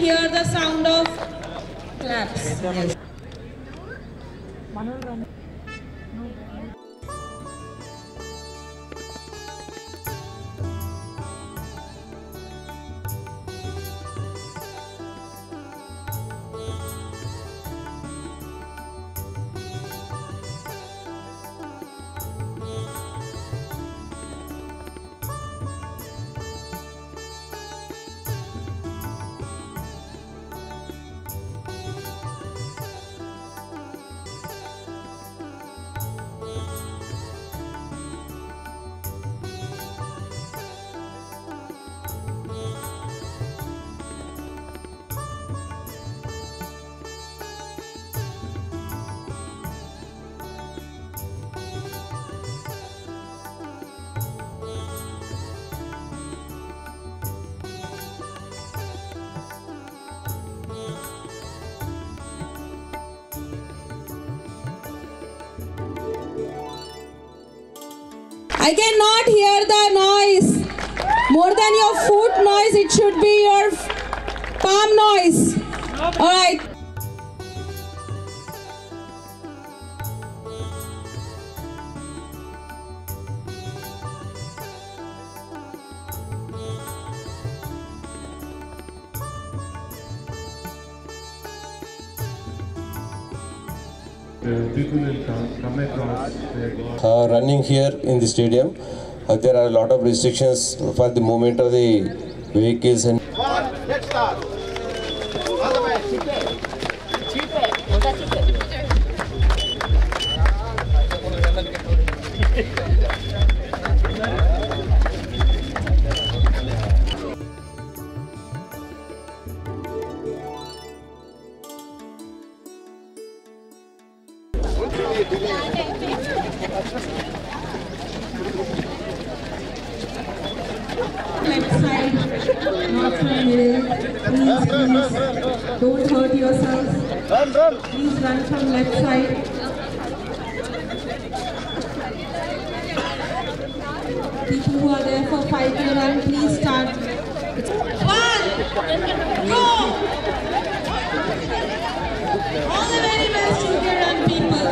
hear the sound of claps. Yes. I cannot hear the noise. More than your foot noise, it should be your palm noise. All right. People will come across running here in the stadium. There are a lot of restrictions for the movement of the vehicles and Let's start. All the way. Left side, not from middle. Please, don't hurt yourself. Run. Please run from left side. People who are there for 5K run, please start. 1, go! All the very best 2K run people.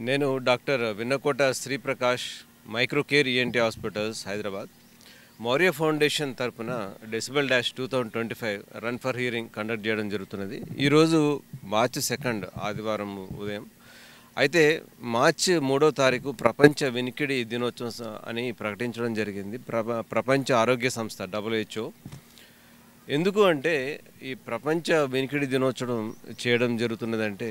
నేను doctor Vinnakota Shri Prakash Microcare ENT hospitals Hyderabad Maurya foundation తరపున decibel dash 2025 run for hearing conduct చేయడం జరుగుతున్నది. ఈరోజు మార్చి 2 ఆదివారం ఉదయం. అయితే మార్చి 3వ తారీఖు ప్రపంచ వినికిడి దినోత్సవం అని ప్రకటించడం జరిగింది ప్రపంచ ఆరోగ్య సంస్థ WHO. ఎందుకు అంటే ఈ ప్రపంచ వినికిడి దినోత్సవం చేయడం జరుగుతున్నదంటే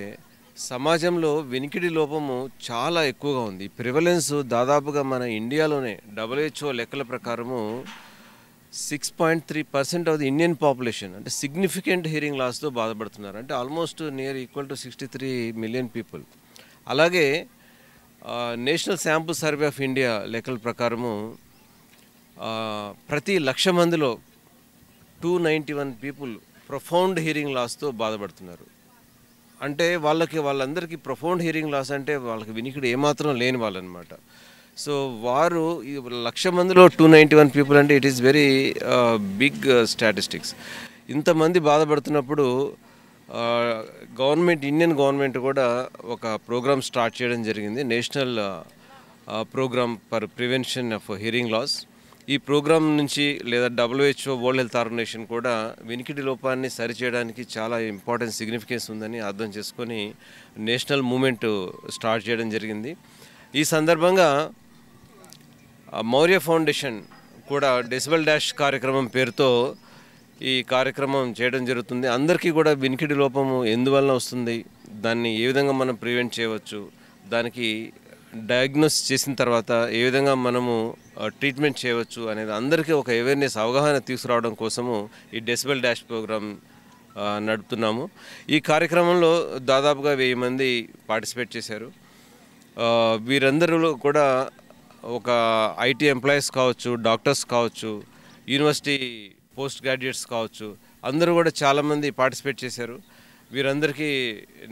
సమాజంలో వినికిడి లోపము చాలా ఎక్కువగా ఉంది. ప్రివలెన్స్ దాదాపుగా మన ఇండియాలోనే WHO లెక్కల ప్రకారము 6.3% ఆఫ్ ది ఇండియన్ పాపులేషన్ అంటే సిగ్నిఫికెంట్ హియరింగ్ లాస్తో బాధపడుతున్నారు. అంటే almost near equal to 63 million people. అలాగే national sample survey of India లెక్కల ప్రకారము ప్రతి 1,00,000 మందిలో 291 పీపుల్ ప్రొఫౌండ్ హియరింగ్ లాస్తో బాధపడుతున్నారు. అంటే వాళ్ళందరికీ ప్రొఫౌండ్ హియరింగ్ లాస్ అంటే వాళ్ళకి వినికిడి ఏమాత్రం లేని వాళ్ళు అనమాట. సో వారు 1,00,000 మందిలో 291 పీపుల్ అంటే it is very big statistics. ఇంతమంది బాధపడుతున్నప్పుడు ఇండియన్ గవర్నమెంట్ కూడా ఒక ప్రోగ్రామ్ స్టార్ట్ చేయడం జరిగింది, national program for prevention of hearing loss. ఈ ప్రోగ్రాం నుంచి లేదా WHO వరల్డ్ హెల్త్ ఆర్గనైజేషన్ కూడా వినికిడి లోపాన్ని సరిచేయడానికి చాలా ఇంపార్టెంట్ సిగ్నిఫికెన్స్ ఉందని అర్థం చేసుకొని నేషనల్ మూమెంట్ స్టార్ట్ చేయడం జరిగింది. ఈ సందర్భంగా మౌర్య ఫౌండేషన్ కూడా డెసిబెల్ డాష్ కార్యక్రమం పేరుతో ఈ కార్యక్రమం చేయడం జరుగుతుంది. అందరికీ కూడా వినికిడి లోపము ఎందువలన వస్తుంది, దాన్ని ఏ విధంగా మనం ప్రివెంట్ చేయవచ్చు, దానికి డయాగ్నోస్ చేసిన తర్వాత ఏ విధంగా మనము ట్రీట్మెంట్ చేయవచ్చు అనేది అందరికీ ఒక అవేర్నెస్ అవగాహన తీసుకురావడం కోసము ఈ డెసిబెల్ డాష్ ప్రోగ్రామ్ నడుపుతున్నాము. ఈ కార్యక్రమంలో దాదాపుగా 1000 మంది పార్టిసిపేట్ చేశారు. వీరందరూ కూడా ఒక IT ఎంప్లాయీస్ కావచ్చు, డాక్టర్స్ కావచ్చు, యూనివర్సిటీ పోస్ట్ గ్రాడ్యుయేట్స్ కావచ్చు, అందరూ కూడా చాలామంది పార్టిసిపేట్ చేశారు. వీరందరికీ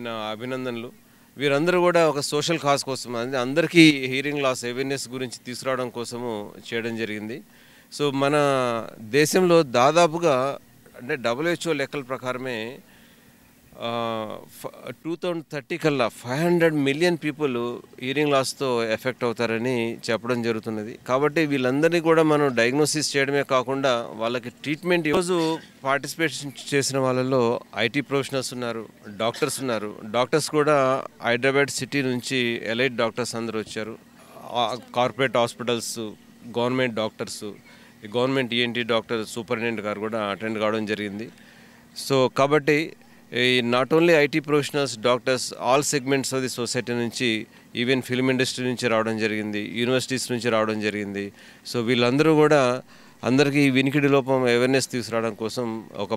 నా అభినందనలు. వీరందరూ కూడా ఒక సోషల్ కాజ్ కోసం అందరికీ హియరింగ్ లాస్ అవేర్నెస్ గురించి తీసుకురావడం కోసము చేయడం జరిగింది. సో మన దేశంలో దాదాపుగా అంటే WHO లెక్కల ప్రకారమే 2030 కల్లా 500 మిలియన్ పీపుల్ హియరింగ్ లాస్తో ఎఫెక్ట్ అవుతారని చెప్పడం జరుగుతున్నది. కాబట్టి వీళ్ళందరినీ కూడా మనం డయాగ్నోసిస్ చేయడమే కాకుండా వాళ్ళకి ట్రీట్మెంట్. ఈరోజు పార్టిసిపేషన్ చేసిన వాళ్ళలో IT ప్రొఫెషనల్స్ ఉన్నారు, డాక్టర్స్ ఉన్నారు. డాక్టర్స్ కూడా హైదరాబాద్ సిటీ నుంచి ఎలైట్ డాక్టర్స్ అందరూ వచ్చారు. Corporate hospitals, government doctors, government ENT doctor superintendent గారు కూడా అటెండ్ కావడం జరిగింది. సో కాబట్టి not only IT professionals, doctors, all segments of the society నుంచి, ఈవెన్ ఫిల్మ్ ఇండస్ట్రీ నుంచి రావడం జరిగింది, యూనివర్సిటీస్ నుంచి రావడం జరిగింది. సో వీళ్ళందరూ కూడా అందరికీ వినికిడి లోపం అవేర్నెస్ తీసుకురావడం కోసం ఒక